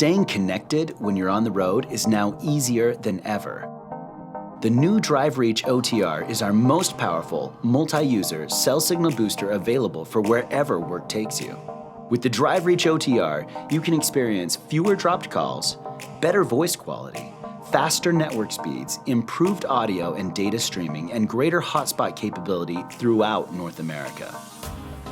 Staying connected when you're on the road is now easier than ever. The new DriveReach OTR is our most powerful, multi-user cell signal booster available for wherever work takes you. With the DriveReach OTR, you can experience fewer dropped calls, better voice quality, faster network speeds, improved audio and data streaming, and greater hotspot capability throughout North America.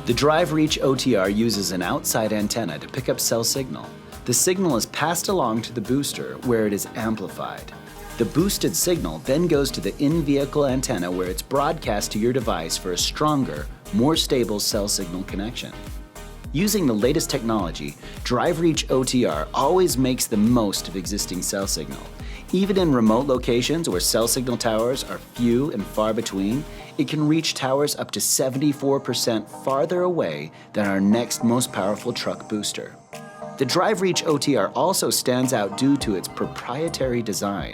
The DriveReach OTR uses an outside antenna to pick up cell signal. The signal is passed along to the booster where it is amplified. The boosted signal then goes to the in-vehicle antenna where it's broadcast to your device for a stronger, more stable cell signal connection. Using the latest technology, DriveReach OTR always makes the most of existing cell signal. Even in remote locations where cell signal towers are few and far between, it can reach towers up to 74% farther away than our next most powerful truck booster. The DriveReach OTR also stands out due to its proprietary design.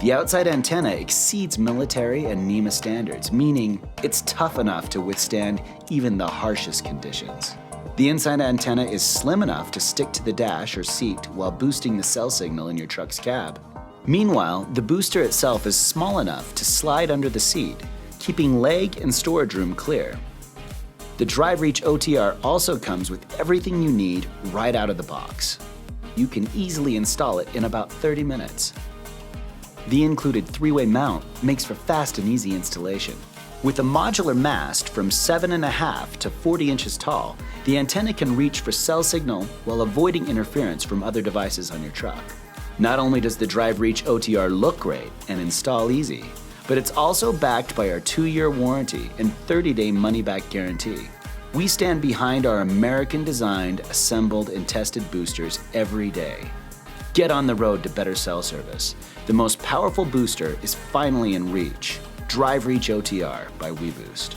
The outside antenna exceeds military and NEMA standards, meaning it's tough enough to withstand even the harshest conditions. The inside antenna is slim enough to stick to the dash or seat while boosting the cell signal in your truck's cab. Meanwhile, the booster itself is small enough to slide under the seat, keeping leg and storage room clear. The DriveReach OTR also comes with everything you need right out of the box. You can easily install it in about 30 minutes. The included 3-way mount makes for fast and easy installation. With a modular mast from 7.5 to 40 inches tall, the antenna can reach for cell signal while avoiding interference from other devices on your truck. Not only does the DriveReach OTR look great and install easy, but it's also backed by our 2-year warranty and 30-day money-back guarantee. We stand behind our American-designed, assembled, and tested boosters every day. Get on the road to better cell service. The most powerful booster is finally in reach. DriveReach OTR by weBoost.